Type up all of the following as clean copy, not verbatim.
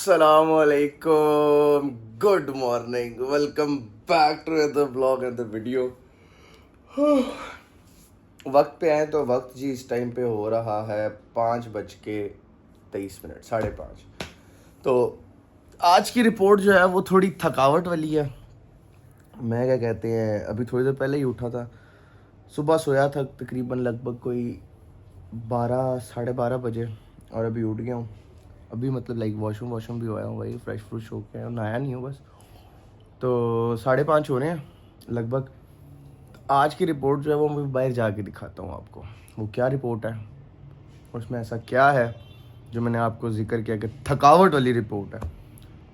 Assalamualaikum. Good morning. Welcome back to the vlog and the video. वक्त पे आए तो वक्त जी इस टाइम पे हो रहा है 5:23 5:30. तो आज की रिपोर्ट जो है वो थोड़ी थकावट वाली है. मैं क्या कहते हैं, अभी थोड़ी देर पहले ही उठा था. सुबह सोया था तकरीबन लगभग कोई 12 साढ़े 12 बजे और अभी उठ गया हूँ. अभी मतलब लाइक वॉशरूम भी हुआ हूँ भाई, फ्रेश फ्रूश हो गया, नहाया नहीं हूँ बस. तो 5:30 हो रहे हैं लगभग. आज की रिपोर्ट जो है वो मैं बाहर जाके दिखाता हूँ आपको. वो क्या रिपोर्ट है, उसमें ऐसा क्या है जो मैंने आपको जिक्र किया कि थकावट वाली रिपोर्ट है.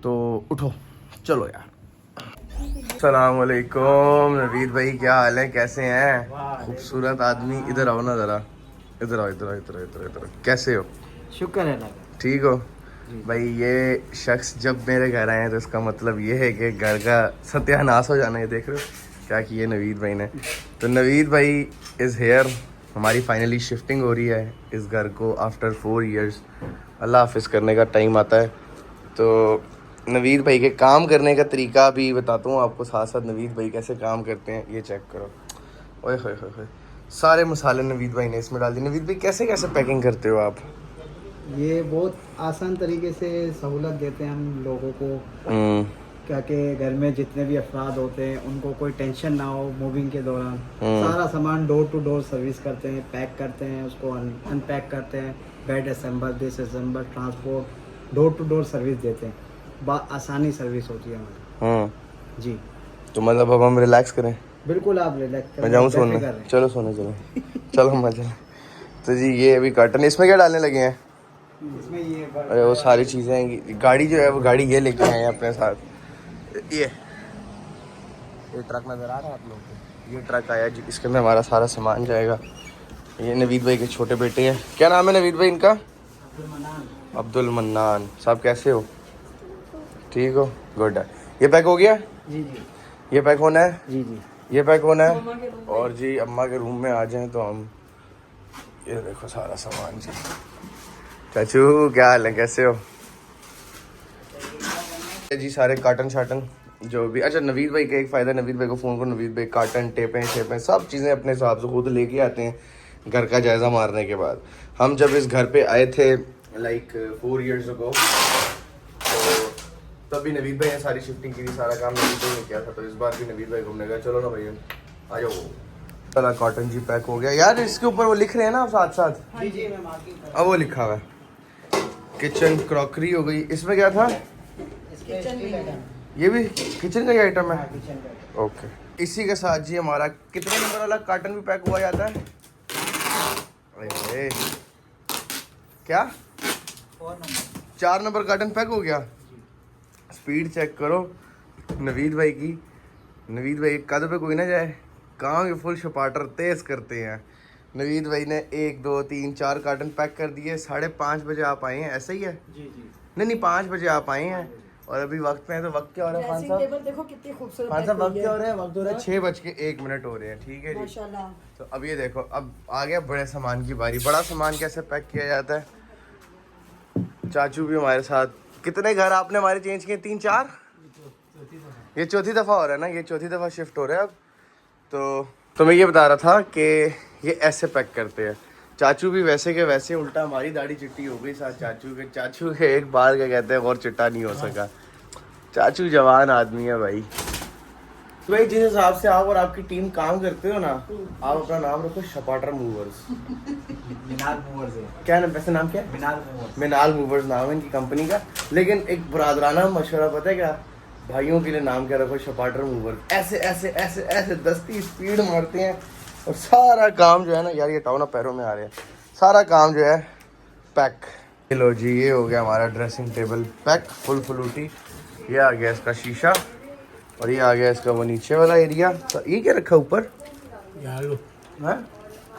तो उठो चलो यार. अस्सलाम वालेकुम नवीद भाई, क्या हाल है, कैसे हैं? खूबसूरत आदमी, इधर आओ ना ज़रा. इधर आओ, इधर आओ, इधर आओ, इधर आओ. कैसे हो? शुक्र है अल्लाह का. ठीक हो भाई? ये शख्स जब मेरे घर आए हैं तो इसका मतलब ये है कि घर का सत्यानाश हो जाना है. देख रहे हो क्या किए नवीद भाई ने. तो नवीद भाई इज़ हेयर. हमारी फाइनली शिफ्टिंग हो रही है इस घर को आफ्टर 4 years. अल्लाह हाफिज़ करने का टाइम आता है. तो नवीद भाई के काम करने का तरीका भी बताता हूँ आपको साथ साथ. नवीद भाई कैसे काम करते हैं ये चेक करो. ओए होए होए होए, सारे मसाले नवीद भाई ने इसमें डाल दिए. नवीद भाई कैसे कैसे पैकिंग करते हो आप? ये बहुत आसान तरीके से सहूलत देते हैं हम लोगों को, क्या कि घर में जितने भी अफराद होते हैं उनको कोई टेंशन ना हो मूविंग के दौरान. सारा सामान डोर टू डोर सर्विस करते हैं, पैक करते हैं, उसको अनपैक करते हैं, bed assemble disassemble transport door to door service देते हैं. आसानी सर्विस होती है हमारी जी. तो मतलब अब हम रिलैक्स करें? बिल्कुल आप रिलैक्स मैं जाऊँ सोने? चलो सोने चलो. चलो मजा. तो जी ये अभी कर्टन, इसमें क्या डालने लगे हैं? इसमें ये अरे वो सारी चीज़ें हैं. गाड़ी जो है वो गाड़ी ये लेके आए हैं अपने साथ. ये ट्रक नज़र आ रहा है आप लोगों को? ये ट्रक आया जी, इसके अंदर हमारा सारा सामान जाएगा. ये नवीद भाई के छोटे बेटे हैं. क्या नाम है नवीद भाई इनका? अब्दुल मन्नान. साहब कैसे हो? ठीक हो? गुड है. ये पैक हो गया? जी जी. ये पैक होना है? जी जी. ये पैक होना है. और जी अम्मा के रूम में आ जाएं तो हम. ये देखो सारा सामान जी. चाचू क्या हाल है, कैसे हो? जी सारे कार्टन शाटन जो भी. अच्छा नवीद भाई का एक फ़ायदा, नवीद भाई को फ़ोन करो, नवीद भाई कार्टन टेपें शेपें सब चीज़ें अपने हिसाब से खुद लेके आते हैं. घर का जायज़ा मारने के बाद हम जब इस घर पे आए थे लाइक 4 years ago, तो तभी नवीद भाई ने सारी शिफ्टिंग की थी, सारा काम नवीद भाई ने किया था. तो इस बार भी नवीद भाई घूमने गए. चलो ना भैया आ जाओ. चला कॉटन जी पैक हो गया यार. इसके ऊपर वो लिख रहे हैं ना साथ साथ. जी जी मैं मार्किंग कर. अब वो लिखा हुआ है किचन क्रॉकरी हो गई. इसमें क्या था? ये भी किचन का ही आइटम है. ओके. इसी के साथ जी हमारा कितने नंबर वाला कार्टन भी पैक हुआ जाता है? अरे क्या 4 नंबर कार्टन पैक हो गया? स्पीड चेक करो नवीद भाई की. नवीद भाई कद पे कोई ना जाए, काम ये फुल शपाटर तेज करते हैं. नवीद भाई ने 1 2 3 4 कार्टन पैक कर दिए. 5:30 बजे आप आए हैं, ऐसा ही है? जी जी. नहीं 5 बजे आप आए हैं और अभी वक्त में है. तो वक्त क्या हो रहा है खान साहब? देखो कितनी खूबसूरत. खान साहब वक्त क्या हो रहा है? वक्त हो रहा है 6:01 हो रहे हैं. ठीक है जी. माशाल्लाह. तो अब ये देखो, अब आ गया बड़े सामान की बारी. बड़ा सामान कैसे पैक किया जाता है. चाचू भी हमारे साथ. कितने घर आपने हमारे चेंज किए? 3 4. ये चौथी दफ़ा हो रहा है ना, ये चौथी दफ़ा शिफ्ट हो रहा है अब. तो मैं ये बता रहा था कि ये ऐसे पैक करते हैं. चाचू भी वैसे के वैसे, उल्टा हमारी दाढ़ी चिट्टी हो गई साथ चाचू के एक बार क्या कहते हैं और चिट्टा नहीं हो सका. चाचू जवान आदमी है भाई. तो भाई जिस हिसाब से आप और आपकी टीम काम करते हो ना, आप अपना नाम रखो शपाटर मूवर्स. मिनाल मूवर्स है. क्या नाम, वैसे नाम क्या है? मिनाल मूवर्स नाम है इनकी कंपनी का. लेकिन एक बुरादराना मशवरा पता है क्या? भाइयों के लिए नाम क्या रखो, शपाटर मूवर. ऐसे ऐसे ऐसे ऐसे दस्ती स्पीड मारते हैं और सारा काम जो है ना यार, ये टाउन पैरों में आ रहे हैं, सारा काम जो है पैक. लो जी ये हो गया हमारा dressing table pack full fluty. ये आ गया इसका शीशा और ये आ गया इसका वो नीचे वाला एरिया. तो ये क्या रखा ऊपर? आलू. है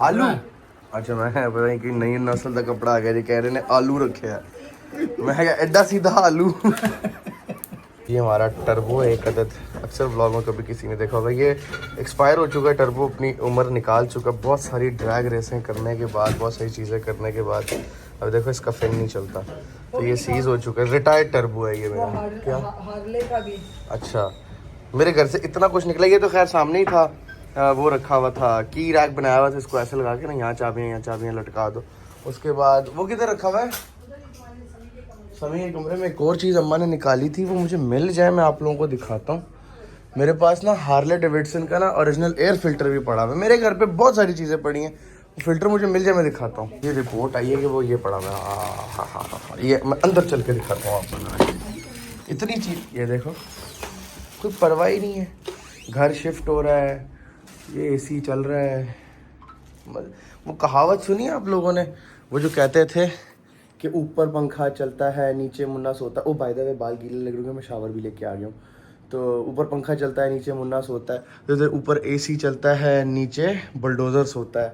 आलू? अच्छा मैं पता नहीं कि नई नस्ल का कपड़ा आ गया जी, कह रहे ने आलू रखे है. मैं क्या एडा सीधा आलू. ये हमारा टर्बो है एक अदद. अक्सर व्लॉग में कभी किसी ने देखा होगा. ये एक्सपायर हो चुका है टर्बो, अपनी उम्र निकाल चुका. बहुत सारी ड्रैग रेसें करने के बाद, बहुत सारी चीज़ें करने के बाद अब देखो इसका फैन नहीं चलता, तो ये सीज हो चुका है। रिटायर्ड टर्बो है ये मेरा। क्या हार्ले का भी अच्छा, मेरे घर से इतना कुछ निकला। ये तो खैर सामने ही था, वो रखा हुआ था, की रैक बनाया हुआ था, इसको ऐसे लगा के ना यहाँ चाबियाँ लटका दो। उसके बाद वो किधर रखा हुआ है? समी के कमरे में। एक और चीज़ अम्मा ने निकाली थी, वो मुझे मिल जाए मैं आप लोगों को दिखाता हूँ। मेरे पास ना हार्ले डेविडसन का ना ओरिजिनल एयर फिल्टर भी पड़ा हुआ है। मेरे घर पे बहुत सारी चीज़ें पड़ी हैं, फिल्टर मुझे मिल जाए मैं दिखाता हूँ। ये रिपोर्ट आई है कि वो ये पड़ा हुआ है। हाँ, ये मैं अंदर चल के दिखाता हूँ आपको। इतनी चीज़, ये देखो, कोई परवाह ही नहीं है। घर शिफ्ट हो रहा है, ये एसी चल रहा है। वो कहावत सुनी है आप लोगों ने, वो जो कहते थे कि ऊपर पंखा चलता है नीचे मुन्ना सोता है। ओ बाय द वे बाल गीले लग रहे हैं, मैं शावर भी लेके आ गया हूँ। तो ऊपर पंखा चलता है नीचे मुन्ना सोता है, तो इधर ऊपर एसी चलता है नीचे बुलडोज़र सोता है।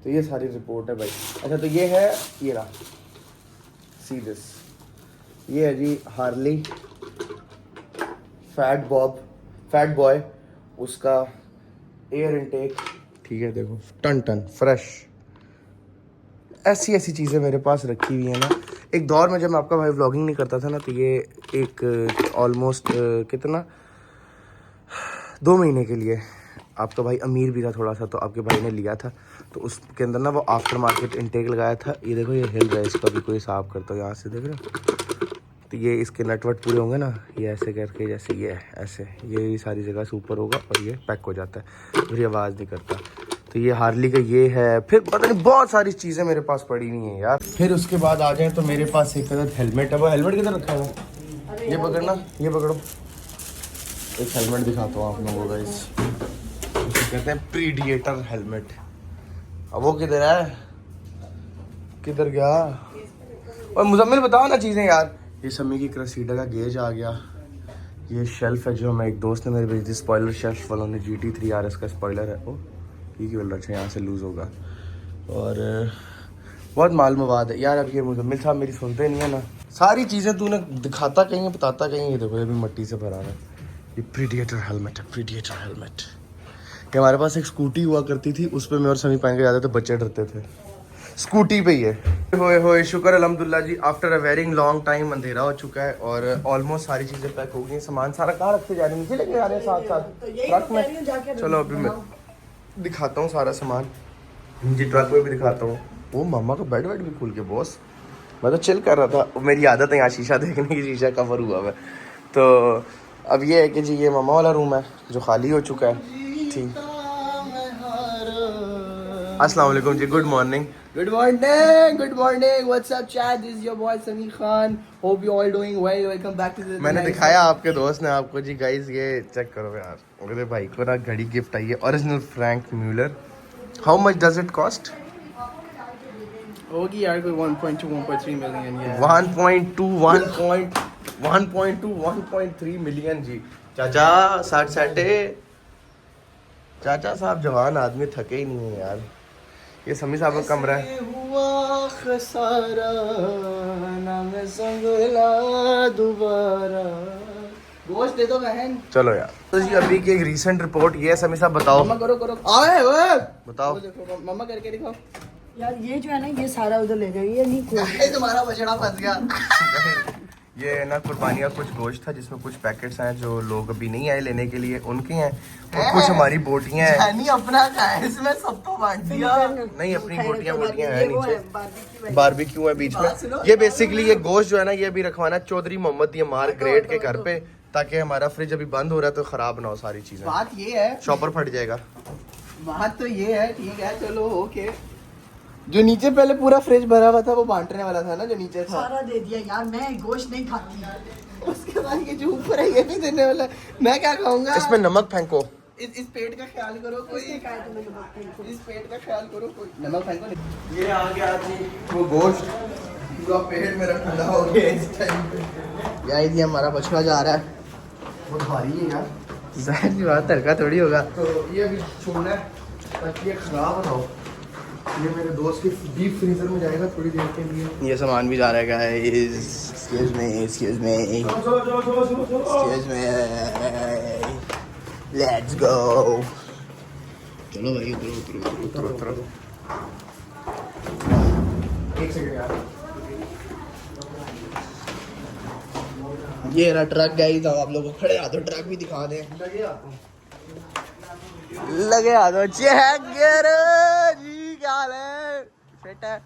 तो ये सारी रिपोर्ट है भाई। अच्छा, तो ये है, ये रहा, सी दिस, ये है जी हार्ली फैट बॉय, उसका एयर इनटेक। ठीक है, देखो टन टन फ्रेश। ऐसी चीज़ें मेरे पास रखी हुई है ना। एक दौर में जब मैं आपका भाई व्लॉगिंग नहीं करता था ना, तो ये एक ऑलमोस्ट कितना 2 महीने के लिए आपका भाई अमीर भी था थोड़ा सा, तो आपके भाई ने लिया था। तो उसके अंदर ना वो आफ्टर मार्केट इनटेक लगाया था। ये देखो, ये हिल रहा है, इसका भी कोई हिसाब करता हो, यहाँ से देख रहे हो। तो ये इसके नटवट पूरे होंगे ना, ये ऐसे करके, जैसे ये ऐसे, ये सारी जगह से ऊपर होगा और ये पैक हो जाता है, फिर ये आवाज़ नहीं करता। तो ये हार्ली का ये है। फिर पता नहीं बहुत सारी चीज़ें मेरे पास पड़ी हुई हैं यार। फिर उसके बाद आ जाए तो मेरे पास एक हेलमेट है। वो हेलमेट किधर रखा है? ये पकड़ना, ये पकड़ो, एक हेलमेट दिखाता हूँ आप लोगों को। इस कहते हैं प्रीडिएटर हेलमेट। अब वो किधर है, किधर गया? और मुजम्मिल बताओ ना चीज़ें यार। ये समी की क्रेसिडा का गेज आ गया। ये शेल्फ है जो मैं, एक दोस्त ने मेरे भेजी थी, स्पॉइलर शेल्फ वालों ने। GT3 RS का स्पॉइलर है। ओ ये क्यों बोल रहा है, यहाँ से लूज़ होगा। और बहुत माल मवाद है यार। अब ये मुजम्मिल साहब मेरी सुनते नहीं है ना, सारी चीज़ें तूने दिखाता कहीं है, बताता कहीं। ये देखो, ये भी मिट्टी से भरा है। ये प्रीडिएटर हेलमेट है, प्रीडिएटर हेलमेट। कि हमारे पास एक स्कूटी हुआ करती थी, उस पर मैं और समी पहन के जाते थे, बच्चे डरते थे। स्कूटी पे ही है। होए शुक्र अल्हम्दुलिल्लाह जी, after a very long time अंधेरा हो चुका है और ऑलमोस्ट सारी चीज़ें पैक हो गई हैं। सामान सारा कहाँ रखते जा रहे हैं? नीचे लेके जा रहे हैं साथ साथ ट्रक में। चलो अभी मैं दिखाता हूँ सारा सामान, नीचे ट्रक में भी दिखाता हूँ। वो मामा का बेड भी खुल के बॉस, मैं तो चिल कर रहा था। मेरी आदत है यहाँ शीशा देखने की, शीशा कवर हुआ है। तो अब ये है कि जी ये मामा वाला रूम है जो खाली हो चुका है। ठीक, अस्सलाम वालेकुम जी, good morning. Good morning. What's up, Chad? This is your boy Samir Khan. Hope you all doing well. Welcome back to the. मैंने दिखाया आपके दोस्त ने आपको जी। गाइस ये चेक करो यार, मेरे भाई को ना घड़ी गिफ्ट आई है, original Franck Muller. How much does it cost? होगी यार कोई 1.2 1.3 मिलियन या 1.3 मिलियन जी। चाचा 60 चाचा साहब जवान आदमी, थके ही नहीं है यार। ये समी साहब का कमरा है। हुआ खसारा ना मैं संगला दोबारा। गोश्त दे दो बहन। चलो यार, तो जी अभी की एक रीसेंट रिपोर्ट ये है। समी साहब बताओ। मम्मा करो आए ओए बताओ। देखो मम्मा करके दिखाओ। यार, ये जो है ना, ये सारा उधर ले जाओ, ये नहीं खोल। तुम्हारा बछड़ा फंस गया। ये ना कुर्बानी का कुछ गोश्त था, जिसमें कुछ पैकेट्स हैं जो लोग अभी नहीं आए लेने के लिए, उनके हैं। और कुछ हमारी बोटियां हैं। नहीं अपना का है, इसमें सबको बांट दिया। नहीं, अपनी बोटियां हैं नीचे, बारबेक्यू है बीच में। ये बेसिकली ये गोश्त जो है ना, ये भी रखवाना चौधरी मोहम्मद यमार ग्रेट के घर पे, ताकि हमारा फ्रिज अभी बंद हो रहा है तो खराब ना हो सारी चीजें। बात ये है, शॉपर फट जाएगा। बात तो ये है, ठीक है चलो ओके। जो नीचे पहले पूरा फ्रिज भरा हुआ था वो बांटने वाला था ना, जो नीचे था सारा दे दिया यार। मैं गोश्त नहीं खाती। उसके बाद ये जो ऊपर है ये भी देने वाला है। मैं क्या खाऊंगा? इसमें नमक फेंको। इस पेट का ख्याल करो कोई। इस पेट का ख्याल करो कोई। नमक फेंको। ये आ गया जी वो गोश्त, पूरा पेट मेरा ठंडा हो गया इस टाइम पे। यार ये हमारा बछड़ा जा रहा है, वो भारी है यार, जाहिर सी बात तड़का थोड़ी होगा। तो ये अभी छोड़ना है ताकि ये खराब ना हो। ये मेरे दोस्त के डीप फ्रीजर में जाएगा थोड़ी देर के लिए। ये सामान भी जा रहा है guys. Excuse me let's go. चलो भाई उतरो। एक सेकंड यार, ये रहा ट्रक गाइस, अब आप लोगों को खड़े हाथों ट्रक भी दिखा दें। लगे हाथों चेक जी, क्या हाल है? फिट है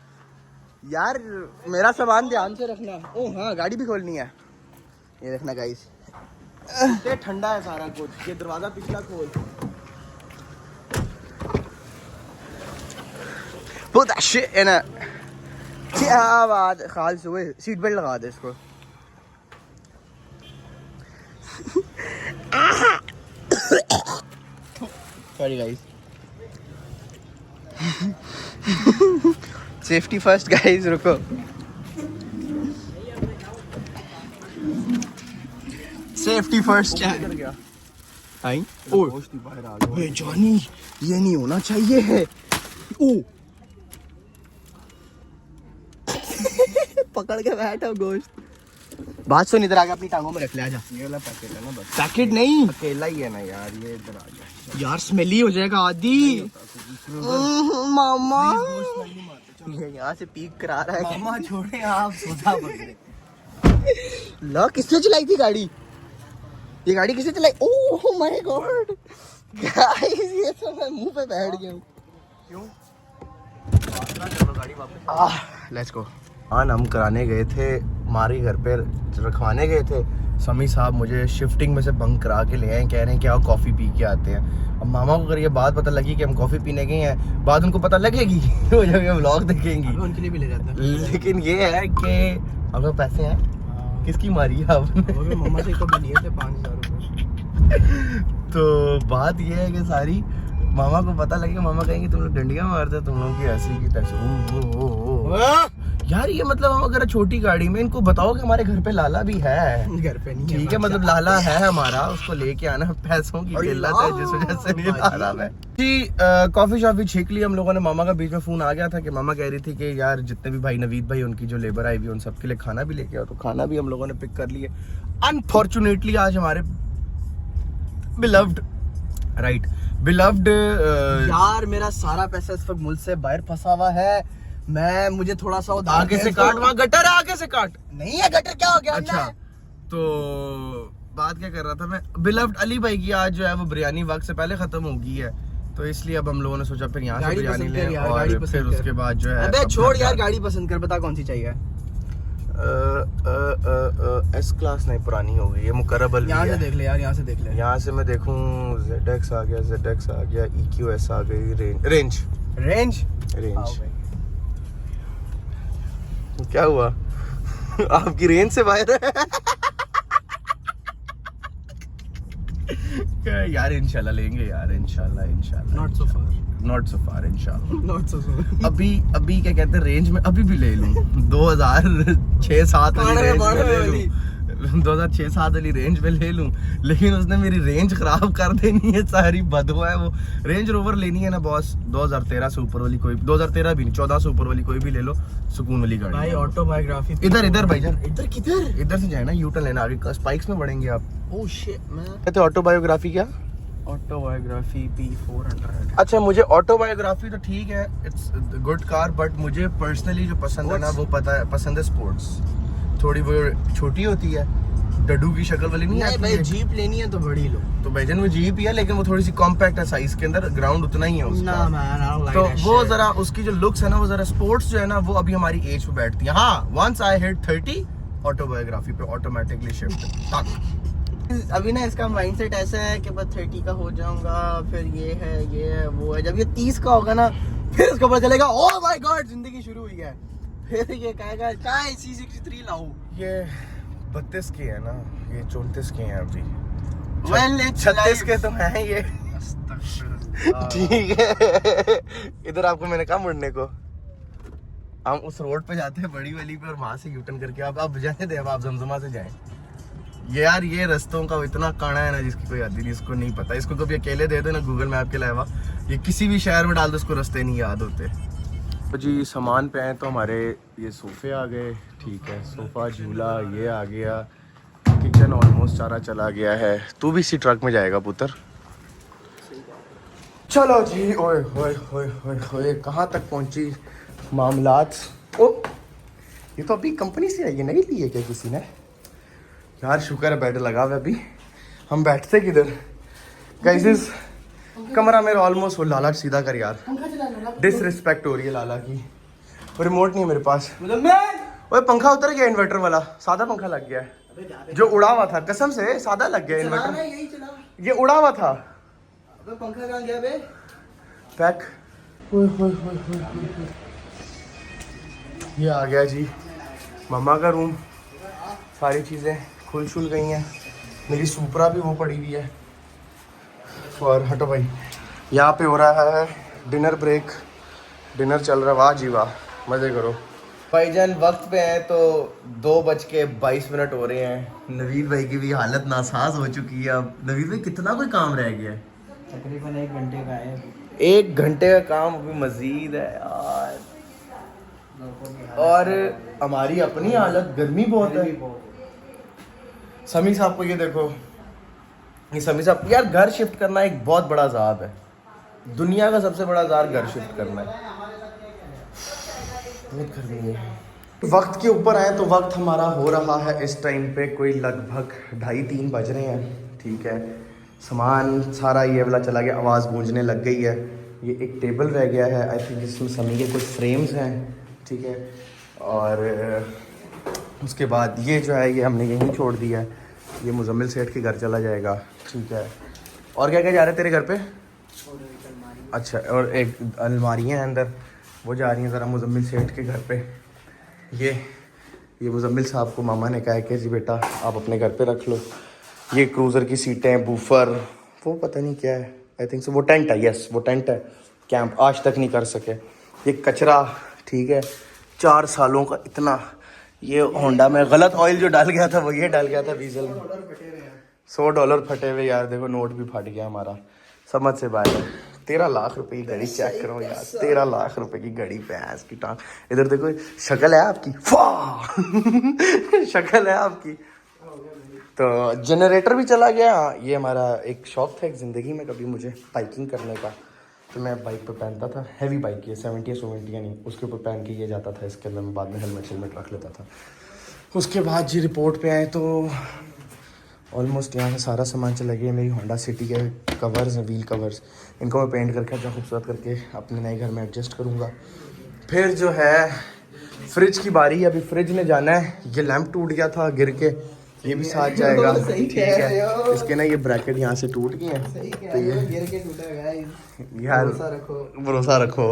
यार। मेरा सामान ध्यान से रखना। ओ हाँ, गाड़ी भी खोलनी है। ये देखना गाइस, ये ठंडा है सारा कुछ। ये दरवाजा पिछला खोल। बहुत अच्छे है ना, क्या बात। खाल सुबह सीट बेल्ट लगा दे इसको। Sorry guys, safety first guys. रुको, सेफ्टी फर्स्ट है। आई ओए जॉनी, ये नहीं होना चाहिए। ओ पकड़ के बैठा गोश्त। बात सुन, इधर आके अपनी टांगों में रख ले। आजा। ये वाला पैकेट है ना बस। पैकेट नहीं, अकेला ही है ना यार, ये इधर आ जा यार स्मेली हो जाएगा आदि। मामा ये यहाँ से पीक करा रहा है। मामा छोड़े आप, सोचा पकड़े। ला, किसने चलाई थी गाड़ी? ये गाड़ी किसने चलाई? ओह माय गॉड गाइस, ये तो मैं मुंह पे बैठ गया हूँ। क्यों? गाड़ी वापस। Let's go. हम कराने गए थे, हमारे घर पे रखवाने गए थे। समी साहब मुझे शिफ्टिंग में से बंक करा के ले आए, कह रहे हैं कि आओ कॉफ़ी पी के आते हैं। अब मामा को अगर ये बात पता लगी कि हम कॉफ़ी पीने गए हैं, बाद उनको पता लगेगी वो जब ये व्लॉग देखेंगी। उनके लिए भी ले जाता है। लेकिन ये है कि अगर पैसे हैं, किसकी मारी है आपने? मामा से तो लिए थे 5000 रुपये। तो बात ये है कि सारी मामा को पता लगे, मामा कहेंगे तुम लोग डंडियां मारते, तुम लोग की ऐसी की तैसी। यार ये मतलब हम अगर छोटी गाड़ी में इनको बताओ कि हमारे घर पे लाला भी है। घर पे नहीं है, ठीक है, मतलब लाला है हमारा, उसको लेके आना। पैसों की किल्लत है जिस वजह से नहीं ला रहा मैं जी। कॉफी शॉफी छीक ली हम लोगों ने। मामा का बीच में फोन आ गया था कि मामा कह रही थी कि यार जितने भी भाई नवीद भाई उनकी जो लेबर आई हुई उन सबके लिए खाना भी लेके आओ। तो खाना भी हम लोगों ने पिक कर लिए। अनफॉर्चुनेटली आज हमारे बिलव्ड बिलव्ड यार मेरा सारा पैसा इस वक्त मुल्क से बाहर फंसा हुआ है। मुझे थोड़ा सा उधार आगे से काट, वहाँ गटर है, आगे से काट। नहीं है गटर, क्या हो गया? अच्छा, तो बात क्या कर रहा था मैं? बिलव्ड अली भाई की आज जो है वो बिरयानी वक्त से पहले खत्म हो गई है, तो इसलिए अब हम लोगों ने सोचा फिर यहाँ से बिरयानी लें और फिर उसके बाद जो है। अबे छोड़ यार, गाड़ी पसंद कर, बता कौन सी चाहिए। एस क्लास नहीं, पुरानी हो गई है। मुकरबल यहाँ से देख ले यार, यहाँ से देख ले। यहाँ से मैं देखूं, ZX आ गया, ZX आ गया, EQS आ गई, रेंज। क्या हुआ? आपकी रेंज से बाहर है यार। इंशाल्लाह लेंगे यार, इंशाल्लाह। नॉट सो फार इंशाल्लाह। अभी क्या कहते हैं, रेंज में अभी भी ले लूं 2006-07 वाली रेंज में ले लूं, 2006-07 वाली रेंज में ले लूं, लेकिन उसने मेरी रेंज खराब कर देनी है सारी। बदवा है वो। रेंज रोवर लेनी है ना बॉस, 2013 से ऊपर वाली कोई, 2013 भी नहीं, 14 से ऊपर वाली कोई भी ले लो, सुकून वाली गाड़ी। भाई ऑटोबायोग्राफी इधर भाईजान, किधर इधर से जाए ना, यू टर्न लेना, आगे स्पाइक्स में बढ़ेंगे आप। Oh shit man. कहते ऑटोबायोग्राफी क्या? Autobiography P400। अच्छा, मुझे ऑटोबायोग्राफी तो ठीक है, इट्स गुड कार, बट मुझे पर्सनली जो पसंद है ना वो पसंद है स्पोर्ट्स। थोड़ी वो छोटी होती है, डड्डू की शक्ल वाली नहीं आती भाई है। जीप लेनी है तो बड़ी लो। तो भाईजान वो जीप ही है, लेकिन वो थोड़ी सी कॉम्पैक्ट है साइज के अंदर, ग्राउंड उतना ही है उसका। ना मैन, आई डोंट लाइक तो दैट वो शिट। जरा उसकी जो लुक्स है ना, वो जरा स्पोर्ट्स जो है ना, वो अभी हमारी एज पे बैठती है। हाँ, वंस आई हिट 30 ऑटोबायोग्राफी पे ऑटोमेटिकली शिफ्ट। अभी ना इसका माइंडसेट ऐसा है कि बस 30 का हो जाऊंगा, फिर ये है वो है। जब ये 30 का होगा ना, फिर उसको पता चलेगा ओह माय गॉड जिंदगी शुरू हुई है। फिर ये कहेगा क्या C63 लाऊं। ये 32 के है ना, ये 34 के हैं अभी। Well, it's 36 life. के तो हैं ये। ठीक है, इधर आपको मैंने कहा मुड़ने को। हम उस रोड पे जाते हैं बड़ी वाली पे, और वहां से यूटर्न करके आप जाने दे, अब आप जमजमा से जाएं। ये यार ये रास्तों का इतना काना है ना जिसकी कोई हद नहीं, इसको नहीं पता। इसको कभी अकेले दे दो ना गूगल मैप के अलावा, ये किसी भी शहर में डाल दो, इसको रास्ते नहीं याद होते। तो जी सामान पे आए तो हमारे ये सोफे आ गए, ठीक है, सोफा झूला ये आ गया, किचन ऑलमोस्ट सारा चला गया है। तू भी इसी ट्रक में जाएगा पुत्र? चलो जी। ओए होए होए होए होए, कहाँ तक पहुँची मामलात। ओ, ये तो अभी कंपनी से आई है, नहीं ली है क्या किसी ने? यार शुक्र है बेड लगा हुआ है अभी। हम बैठते किधर गाइस? कमरा मेरा ऑलमोस्ट हो। लाला सीधा कर यार, पंखा चला लो। डिसरिस्पेक्ट हो रही है लाला की। रिमोट नहीं है मेरे पास। ओए पंखा उतर गया इन्वर्टर वाला, सादा पंखा लग गया है जो उड़ा हुआ था। कसम से सादा लग गया इन्वर्टर, यही चला। ये उड़ा हुआ था। अबे पंखा कहाँ गया बे? पैक। ये आ गया जी मम्मा का रूम। सारी चीज़ें खुल शुल गई हैं। मेरी सुपरा भी वो पड़ी हुई है। और हटो भाई, यहाँ पे हो रहा है डिनर ब्रेक। डिनर चल रहा है, वाह जी वाह, मज़े करो भाईजान। वक्त पे हैं तो 2:22 हो रहे हैं। नवीद भाई की भी हालत नासाज हो चुकी है। अब नवीद भाई कितना कोई काम रह गया है? तकरीबन 1 घंटे का है। 1 घंटे का काम अभी मजीद है यार। और हमारी अपनी हालत, गर्मी बहुत है। समी साहब को ये देखो, ये समी साहब यार, घर शिफ्ट करना एक बहुत बड़ा अजाब है। दुनिया का सबसे बड़ा अजाब घर शिफ्ट करना है। बहुत गर्मी है। वक्त के ऊपर आए तो वक्त हमारा हो रहा है इस टाइम पे कोई लगभग 2:30-3 बज रहे हैं। ठीक है, सामान सारा ये वाला चला गया, आवाज़ गूंजने लग गई है। ये एक टेबल रह गया है, आई थिंक इसमें समी के कुछ फ्रेम्स हैं। ठीक है, और उसके बाद ये जो है ये हमने यहीं छोड़ दिया है। ये मुजम्मिल सेठ के घर चला जाएगा। ठीक है, और क्या क्या जा रहे हैं तेरे घर पे? अच्छा, और एक अलमारियाँ हैं अंदर, वो जा रही हैं ज़रा मुजम्मिल सेठ के घर पे। ये मुजम्मिल साहब को मामा ने कहा है कि जी बेटा आप अपने घर पे रख लो। ये क्रूज़र की सीटें, बूफर, वो पता नहीं क्या है, आई थिंक सो वो टेंट है। यस वो टेंट है, कैंप आज तक नहीं कर सके। ये कचरा, ठीक है, 4 सालों का इतना। ये होंडा में गलत ऑयल जो डाल गया था वो ये डाल गया था डीजल में। $100 फटे हुए यार, देखो नोट भी फट गया हमारा, समझ से बाहर है। 13 लाख रुपए की घड़ी, चेक करो यार, 13 लाख रुपए की घड़ी, भैंस की टांग। इधर देखो शक्ल है आपकी, शक्ल है आपकी। तो जनरेटर भी चला गया। ये हमारा एक शौक था एक ज़िंदगी में कभी मुझे बाइकिंग करने का, तो मैं बाइक पे पहनता था। हैवी बाइक, ये 70 या 70 नहीं, उसके ऊपर पहन के ये जाता था। इसके अंदर मैं बाद में हेलमेट रख लेता था। उसके बाद जी रिपोर्ट पे आए तो ऑलमोस्ट यहाँ से सारा सामान चला गया। मेरी होंडा सिटी के कवर्स हैं, व्हील कवर्स, इनको मैं पेंट करके अच्छा खूबसूरत करके अपने नए घर में एडजस्ट करूँगा। फिर जो है फ्रिज की बारी है, अभी फ्रिज में जाना है। ये लैंप टूट गया था गिर के, ये भी साथ जाएगा। ठीक है, इसके ना ये ब्रैकेट यहाँ से टूट गए हैं, तो ये गिर के टूटा गया है। यार भरोसा रखो।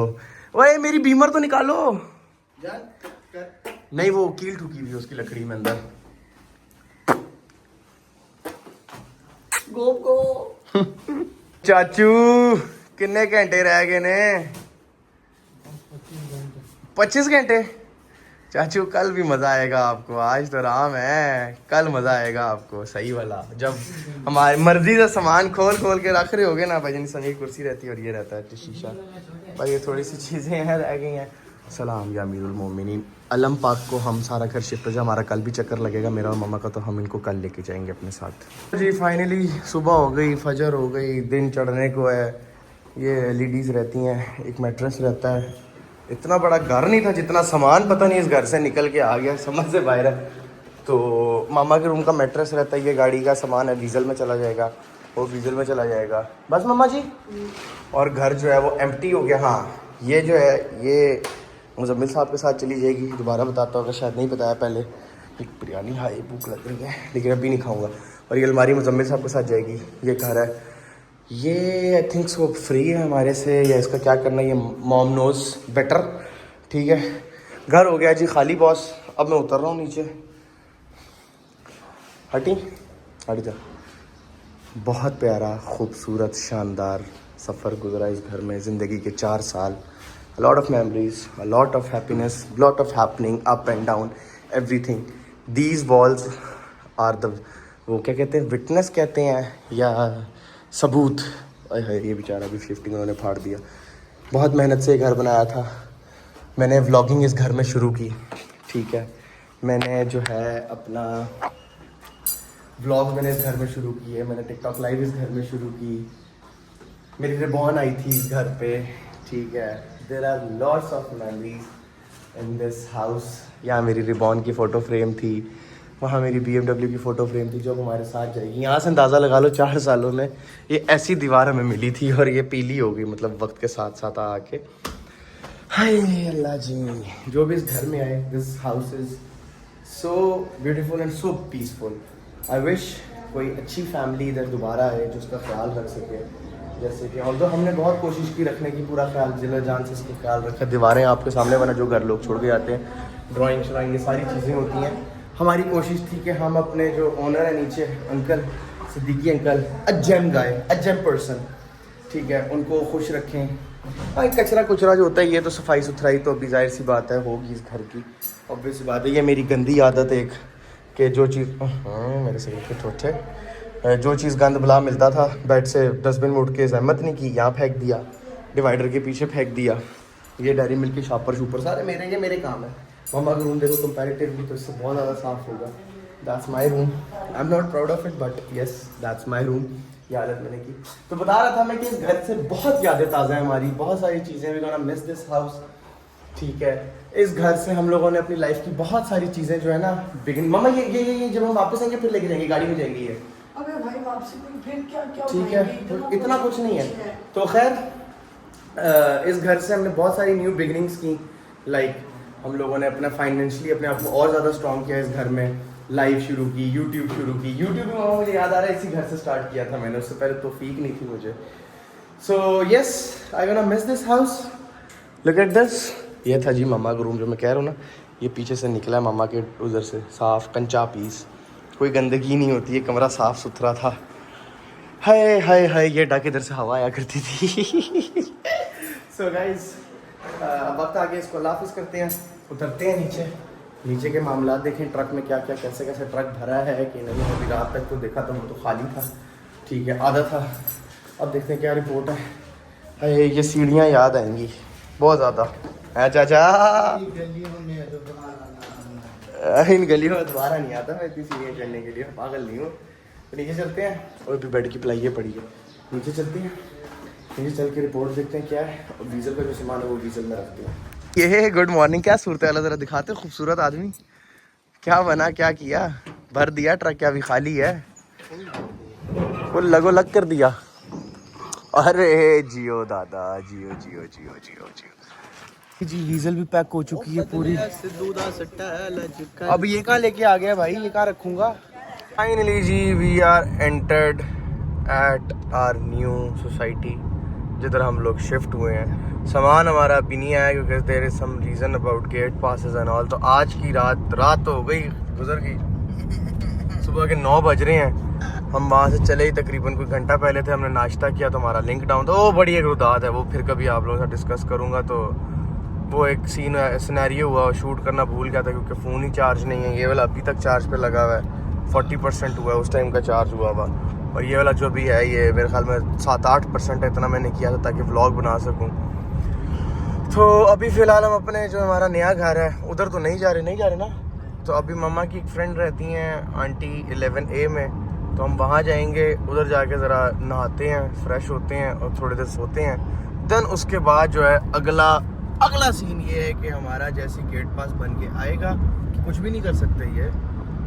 ओए मेरी बीमर तो निकालो। नहीं वो कील ठुकी हुई है उसकी लकड़ी में अंदर। चाचू कितने घंटे रह गए ने? 25 घंटे। चाचू कल भी मज़ा आएगा आपको, आज तो आराम है, कल मज़ा आएगा आपको सही वाला। जब हमारी मर्जी से सामान खोल खोल के रख रहे होगे ना भाई, जनी सनी कुर्सी रहती है और ये रहता है शीशा भाई। ये थोड़ी सी चीज़ें हैं रह गई हैं। सलाम या अमीरुल मोमिनीन, अलम पाक को हम सारा घर शिफ्ट हो जाए। हमारा कल भी चक्कर लगेगा मेरा और मामा का, तो हम इनको कल लेके जाएंगे अपने साथ। जी फाइनली सुबह हो गई, फजर हो गई, दिन चढ़ने को है। ये LEDs रहती हैं, एक मैट्रेस रहता है। इतना बड़ा घर नहीं था जितना सामान पता नहीं इस घर से निकल के आ गया, समझ से बाहर है। तो मामा के रूम का मैट्रेस रहता है, ये गाड़ी का सामान है, डीजल में चला जाएगा, वो डीजल में चला जाएगा बस मामा जी। और घर जो है वो एम्प्टी हो गया। हाँ ये जो है ये मुजम्मिल साहब के साथ चली जाएगी, दोबारा बताता होगा, शायद नहीं बताया पहले। एक बिरयानी हाई भूख लग रही है लेकिन अभी नहीं खाऊंगा। और ये अलमारी मुजम्मिल साहब के साथ जाएगी। ये घर है, ये आई थिंक सो फ्री है हमारे से, या इसका क्या करना है ये मॉम नोज बेटर। ठीक है, घर हो गया जी खाली बॉस। अब मैं उतर रहा हूँ नीचे। हट जा। बहुत प्यारा, खूबसूरत, शानदार सफ़र गुजरा इस घर में, ज़िंदगी के 4 साल। A lot of memories, a lot of happiness, lot of happening, up and down, everything. These walls are the, वो क्या कहते हैं, विटनेस कहते हैं या सबूत। अरे ये बेचारा भी शिफ्टिंग उन्होंने फाड़ दिया। बहुत मेहनत से घर बनाया था मैंने। व्लॉगिंग इस घर में शुरू की। ठीक है, मैंने जो है अपना व्लॉग मैंने इस घर में शुरू किए। मैंने टिकटॉक लाइव इस घर में शुरू की। मेरी रिबॉन आई थी इस घर पे। ठीक है, there are lots of memories in this house. यहाँ मेरी रिबॉन की फ़ोटो फ्रेम थी। वहाँ मेरी BMW की फ़ोटो फ्रेम थी जो अब हमारे साथ जाएगी। यहाँ से अंदाज़ा लगा लो 4 सालों में ये ऐसी दीवार हमें मिली थी और ये पीली हो गई, मतलब वक्त के साथ साथ आके। हाय अल्लाह जी, जो भी इस घर में आए, this house is so beautiful and so peaceful. I wish कोई अच्छी फैमिली इधर दोबारा आए जो उसका ख्याल रख सके। जैसे कि ऑल्दो हमने बहुत कोशिश की रखने की, पूरा ख्याल जिला जान से इसका ख्याल रखा। दीवारें आपके सामने बना जो घर लोग छोड़ के जाते हैं, ड्राइंग श्राइंग ये सारी चीज़ें होती हैं। हमारी कोशिश थी कि हम अपने जो ओनर है नीचे uncle Siddiqui uncle, a gem guy, a gem person, ठीक है, उनको खुश रखें। हाँ, कचरा कुचरा जो होता है ये तो सफाई सुथराई तो अभी जाहिर सी बात है होगी इस घर की, ऑब्वियस सी बात है। ये मेरी गंदी आदत है एक कि जो चीज़ मेरे से के ठोठे, जो चीज़ गंद बला मिलता था बेड से डस्टबिन में उठ के जहमत नहीं की, यहाँ फेंक दिया, डिवाइडर के पीछे फेंक दिया। ये डेयरी मिल्क के शॉपर शूपर सारे मेरे काम है। मम्मा का रूम देखो कंपैरेटिवली तो इससे बहुत ज़्यादा साफ़ होगा। That's my room, I am not proud of it but yes that's my room. ये हालत मैंने की। तो बता रहा था मैं कि इस घर से बहुत यादें ताज़ा हैं हमारी, बहुत सारी चीज़ें। We gonna miss this house, ठीक है। इस घर से हम लोगों ने अपनी लाइफ की बहुत सारी चीज़ें जो है ना बिगिन। मम्मा ये जब हम वापस आएंगे फिर लेके जाएंगे, गाड़ी में जाएंगे ये, अबे भाई वापसी में फिर क्या क्या ठीक है। तो इतना कुछ नहीं है। तो खैर इस घर से हमने बहुत सारी न्यू बिगिनिंग्स की। लाइक हम लोगों ने अपना फाइनेंशियली अपने आप को और ज़्यादा स्ट्रॉन्ग किया इस घर में। लाइव शुरू की, यूट्यूब शुरू की। यूट्यूब में मुझे याद आ रहा है इसी घर से स्टार्ट किया था मैंने, उससे पहले तौफीक नहीं थी मुझे। So yes, I gonna miss this house. Look at this, ये था जी मम्मा का रूम जो मैं कह रहा हूँ ना। ये पीछे से निकला है मम्मा के उधर से, साफ कंचा पीस, कोई गंदगी नहीं होती है, कमरा साफ़ सुथरा था। हाय हाय हाय, ये डाक इधर से हवा आया करती थी। सो गाइस, अब वक्त आगे इसको अल्लाह हाफ़िज़ करते हैं, उतरते हैं नीचे के मामला देखें। ट्रक में क्या क्या कैसे कैसे ट्रक भरा है कि नहीं। अभी रात तक तो देखा तो वो तो खाली था, ठीक है, आधा था। अब देखते हैं क्या रिपोर्ट है। हाय, ये सीढ़ियाँ याद आएंगी बहुत ज़्यादा है चाचा। इन गलियों में दोबारा नहीं आता मैं इतनी सीढ़ियाँ चढ़ने के लिए, पागल नहीं हूँ। तो नीचे चलते हैं, और भी बेड की प्लाइए पड़ी है। नीचे चलते हैं, नीचे चल के रिपोर्ट देखते हैं क्या है, और डीजल का जो सामान है वो डीजल में रखते हैं। ये गुड मॉर्निंग, क्या सूरत है ज़रा दिखाते, खूबसूरत आदमी क्या बना, क्या किया, भर दिया ट्रक, क्या अभी खाली है, वो लगो लग कर दिया। अरे जियो दादा, जियो जियो जियो जियो जियो जी। डीजल भी पैक हो चुकी है पूरी। अब ये कहाँ लेके आ गया भाई, ये कहाँ रखूँगा। Finally ji we are entered at our new society, जिधर हम लोग शिफ्ट हुए हैं। सामान हमारा अभी नहीं आया क्योंकि there is some reason about gate passes and all. तो आज की रात तो हो गई, गुजर गई। सुबह के 9 बज रहे हैं, हम वहाँ से चले ही तकरीबन कोई घंटा पहले थे। हमने नाश्ता किया तो हमारा लिंक डाउन, तो वो बड़ी एक रुदात है, वो फिर कभी आप लोगों से डिस्कस करूँगा। तो वो एक सिनेरियो हुआ, शूट करना भूल गया था क्योंकि फ़ोन ही चार्ज नहीं है। ये वाला अभी तक चार्ज पे लगा हुआ है, 40% हुआ है, उस टाइम का चार्ज हुआ हुआ। और ये वाला जो भी है ये मेरे ख्याल में 7-8% है, इतना मैंने किया था ताकि व्लॉग बना सकूं। तो अभी फ़िलहाल हम अपने जो हमारा नया घर है उधर तो नहीं जा रहे ना। तो अभी मम्मा की एक फ्रेंड रहती हैं आंटी 11A में, तो हम वहाँ जाएंगे। उधर जाके ज़रा नहाते हैं, फ्रेश होते हैं और थोड़ी देर सोते हैं। देन उसके बाद जो है अगला सीन ये है कि हमारा जैसे गेट पास बन के आएगा, कुछ भी नहीं कर सकते ये,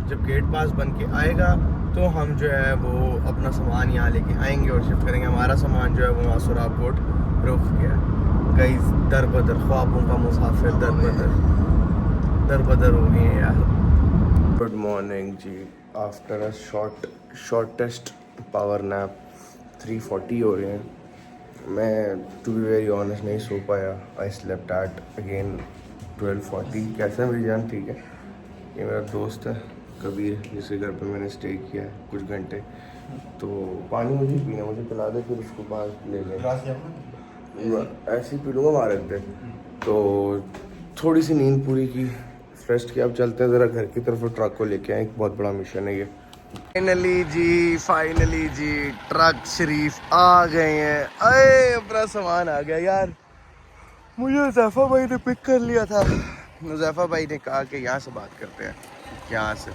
जब गेट पास बन के आएगा तो हम जो है वो अपना सामान यहाँ लेके आएंगे और शिफ्ट करेंगे। हमारा सामान जो है वो वहाँ सुराबकोट रुक गया। कई दर बदर ख्वाबों का मुसाफिर दर बदर हो गए हैं यार। Good morning ji, after a shortest power nap 3:40 हो रहे हैं। मैं टू बी वेरी ऑनेस्ट नहीं सो पाया। I slept at again 12:40। कैसे मेरी जान, ठीक है। ये मेरा दोस्त है कबीर, जिसके घर पे मैंने स्टे किया है कुछ घंटे। तो पानी मुझे पीना, मुझे पिला दे, फिर उसको बाद ले लें, ऐसे ही पी लूँगा, मार रख दे। तो थोड़ी सी नींद पूरी की, फ्रेश किया। अब चलते हैं ज़रा घर की तरफ, ट्रक को लेके आए, एक बहुत बड़ा मिशन है ये। फाइनली जी ट्रक शरीफ आ गए हैं। अरे अपना सामान आ गया यार। मुझे हुज़ैफ़ा भाई ने पिक कर लिया था। हुज़ैफ़ा भाई ने कहा कि यहाँ से बात करते हैं, यहाँ से।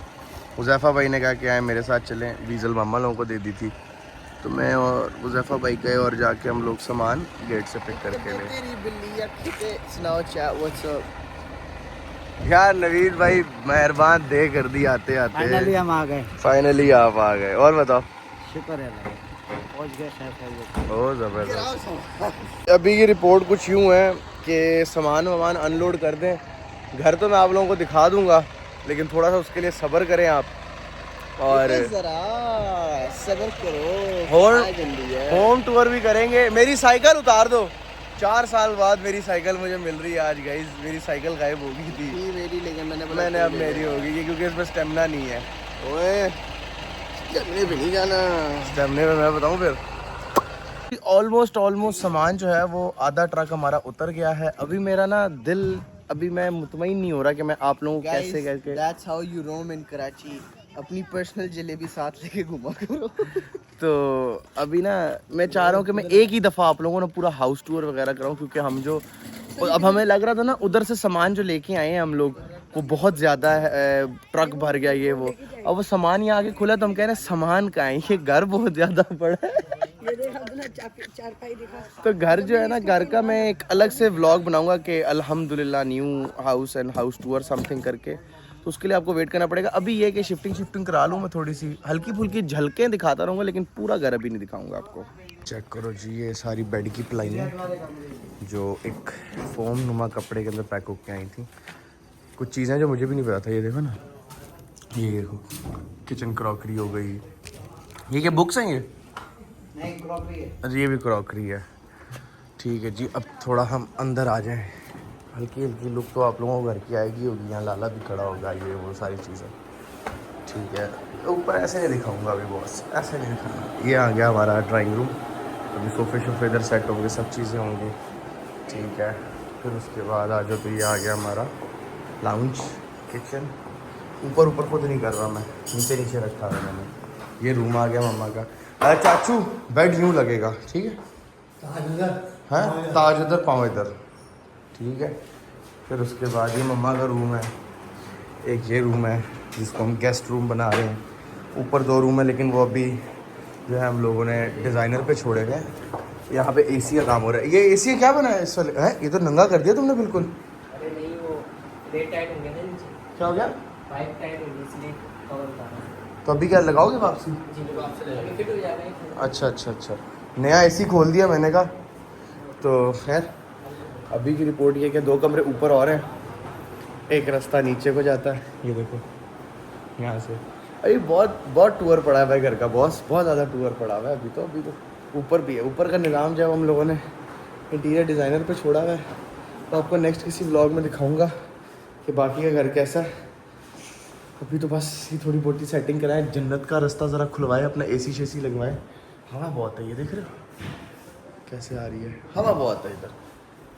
हुज़ैफ़ा भाई ने कहा कि आए मेरे साथ चलें, डीजल मामा लोगों को दे दी थी। तो मैं और हुज़ैफ़ा भाई गए और जाके हम लोग सामान गेट से पिक करके ले। यार नवीद भाई मेहरबान दे कर दी आते फाइनली आते। हम आ गए। फाइनली आप आ गए। और बताओ। शुक्र है अल्लाह का। पहुंच गए खैर। ओ जबरदस्त। अभी की रिपोर्ट कुछ यूँ है कि सामान वामान अनलोड कर दें। घर तो मैं आप लोगों को दिखा दूंगा, लेकिन थोड़ा सा उसके लिए सब्र करें आप। और जरा सब्र करो, जल्दी है। होम टूर भी करेंगे। मेरी साइकिल उतार दो। 4 साल बाद मेरी साइकिल मुझे मिल रही है आज गाइस। मेरी साइकिल गायब हो गई थी। मेरी, लेकिन मैंने अब मेरी हो गई क्योंकि इसमें स्टेमिना नहीं है। ओए स्टेमिना पे नहीं जाना। स्टेमिना में मैं बताऊं फिर। ऑलमोस्ट सामान जो है वो आधा ट्रक हमारा उतर गया है। अभी मेरा ना दिल, अभी मैं मुतमईन नहीं हो रहा कि मैं आप लोगों को कैसे करके। That's how you roam in Karachi. अपनी पर्सनल जलेबी साथ लेके घुमा करो। तो अभी ना मैं चाह रहा हूँ कि मैं एक ही दफ़ा आप लोगों ने पूरा हाउस टूर वगैरह कराऊँ, क्योंकि हम जो अब हमें लग रहा था ना उधर से सामान जो लेके आए हैं हम लोग वो बहुत ज़्यादा है, ट्रक भर गया ये वो। अब वो सामान यहाँ आगे खुला तो हम कह रहे हैं सामान कहाँ है, ये घर बहुत ज़्यादा बड़ा है। ये देखा अब्दुल्ला, चारपाई देखा। तो घर जो है ना, घर का मैं एक अलग से व्लॉग बनाऊंगा कि अल्हम्दुलिल्लाह new house and house tour something करके। तो उसके लिए आपको वेट करना पड़ेगा। अभी ये कि शिफ्टिंग करा लूँ मैं, थोड़ी सी हल्की फुल्की झलकें दिखाता रहूँगा, लेकिन पूरा घर अभी नहीं दिखाऊंगा आपको। चेक करो जी, ये सारी बेड की प्लाई है जो एक फोम नुमा कपड़े के अंदर पैक होके आई थी। कुछ चीज़ें जो मुझे भी नहीं पता था, ये देखो ना, ये देखो किचन क्रॉकरी हो गई। ये क्या बुक्स हैं ये? नहीं, क्रॉकरी है। अरे ये भी क्रॉकरी है। ठीक है जी, अब थोड़ा हम अंदर आ जाएं। हल्की हल्की लुक तो आप लोगों को घर की आएगी होगी। यहाँ लाला भी खड़ा होगा, ये वो सारी चीज़ें। ठीक है, ऊपर ऐसे नहीं दिखाऊंगा अभी बॉस, ऐसे नहीं दिखाऊंगा। ये आ गया हमारा ड्राइंग रूम। अभी सोफे शोफे इधर सेट होंगे, सब चीज़ें होंगी। ठीक है, फिर उसके बाद आ जाओ तो ये आ गया हमारा लाउंज किचन। ऊपर खुद नहीं कर रहा मैं, नीचे रखा है मैंने। ये रूम आ गया मम्मा का। अरे चाचू बेड यूँ लगेगा, ठीक है? हैं ताज उधर पाँव इधर, ठीक है। फिर उसके बाद ये मम्मा का रूम है। एक ये रूम है जिसको हम गेस्ट रूम बना रहे हैं। ऊपर 2 रूम है, लेकिन वो अभी जो है हम लोगों ने डिज़ाइनर पे छोड़े गए। यहाँ पे एसी का काम हो रहा है। ये एसी क्या बना है इस वाले है? ये तो नंगा कर दिया तुमने बिल्कुल। अरे नहीं, वो प्लेट टाइट होंगे ना नीचे, क्या हो गया? पाइप टाइट होगी इसलिए कवर उतारा। तो अभी क्या लगाओगे वापसी? जी लोग आपसे ले फिट हो जाएगा ये। अच्छा। नया एसी खोल दिया मैंने कहा। तो खैर अभी की रिपोर्ट ये कि 2 कमरे ऊपर और हैं, एक रास्ता नीचे को जाता है। ये देखो यहाँ से। अभी बहुत टूर पड़ा है भाई घर का बॉस, बहुत ज़्यादा टूर पड़ा हुआ है। अभी तो ऊपर भी है। ऊपर का निज़ाम जब हम लोगों ने इंटीरियर डिज़ाइनर पे छोड़ा हुआ है, तो आपको नेक्स्ट किसी व्लॉग में दिखाऊंगा कि बाकी का घर कैसा है। अभी तो बस ये थोड़ी बहुत ही सेटिंग कराए, जन्नत का रास्ता ज़रा खुलवाए, अपना एसी शेसी लगवाए। हवा बहुत है, ये देख रहे हो कैसे आ रही है हवा, बहुत है इधर।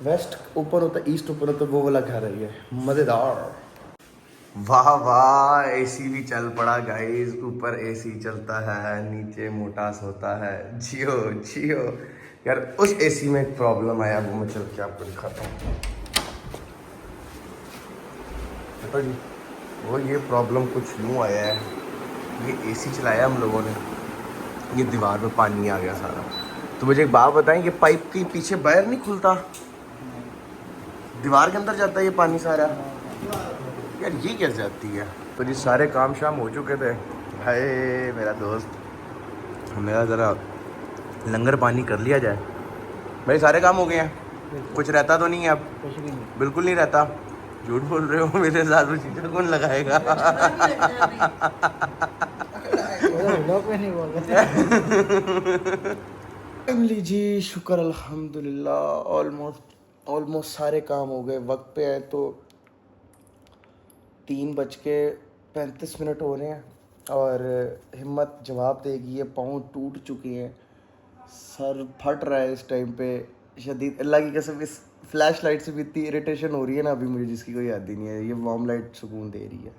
वेस्ट ऊपर होता है, ईस्ट ऊपर होता है, वो वाला घर है ये, मज़ेदार। वाह वाह, एसी भी चल पड़ा गाइस। ऊपर एसी चलता है, नीचे मोटास होता है। जियो यार। उस एसी में एक प्रॉब्लम आया, वो मैं चल के आपको दिखाता हूँ। पता जी वो ये प्रॉब्लम कुछ यूँ आया है, ये एसी चलाया हम लोगों ने, ये दीवार में पानी आ गया सारा। तो मुझे एक बात बताएं, ये पाइप के पीछे बाहर नहीं खुलता, दीवार के अंदर जाता है ये पानी सारा। यार ये कैसे जाती है? तो जी सारे काम शाम हो चुके थे। हाय मेरा दोस्त, मेरा ज़रा लंगर पानी कर लिया जाए। भाई सारे काम हो गए हैं, कुछ रहता तो नहीं है अब? कुछ भी नहीं। बिल्कुल नहीं रहता। झूठ बोल रहे हो, मेरे साथ में चीज़ें कौन लगाएगा? लोग में नहीं बोल रहे। फैमिली जी शुक्र अल्हम्दुलिल्लाह, ऑलमोस्ट सारे काम हो गए। वक्त पे है तो 3:35 हो रहे हैं और हिम्मत जवाब देगी। ये पाँव टूट चुके हैं, सर फट रहा है इस टाइम पे शदीद। अल्लाह की कसम इस फ्लैश लाइट से भी इतनी इरिटेशन हो रही है ना अभी मुझे, जिसकी कोई याद ही नहीं है। ये वार्म लाइट सुकून दे रही है।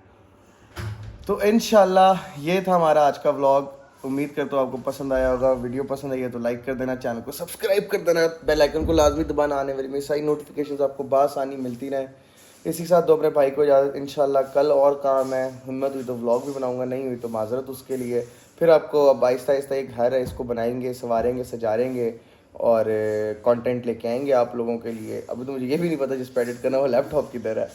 तो इंशाल्लाह ये था हमारा आज का व्लॉग। उम्मीद करता हूँ आपको पसंद आया होगा। वीडियो पसंद आई है तो लाइक कर देना, चैनल को सब्सक्राइब कर देना, बेल आइकन को लाजमी दबाना, आने वाली मेरी सारी नोटिफिकेशंस आपको बासानी मिलती रहे। इसी के साथ दो अपने भाई को इजाज़त। इंशाल्लाह कल और काम है, हिम्मत हुई तो व्लॉग भी बनाऊंगा, नहीं हुई तो माजरत उसके लिए। फिर आपको अब आहिस्ता आहिस्ता एक घर है, इसको बनाएंगे, संवारेंगे, सजारेंगे और कंटेंट लेके आएंगे आप लोगों के लिए। अभी तो मुझे ये भी नहीं पता जिस पर एडिट करना वो लैपटॉप किधर है।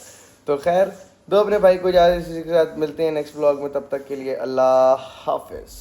तो खैर दो अपने भाई को इजाज़त, इसी के साथ मिलते हैं नेक्स्ट ब्लॉग में, तब तक के लिए अल्लाह हाफिज़।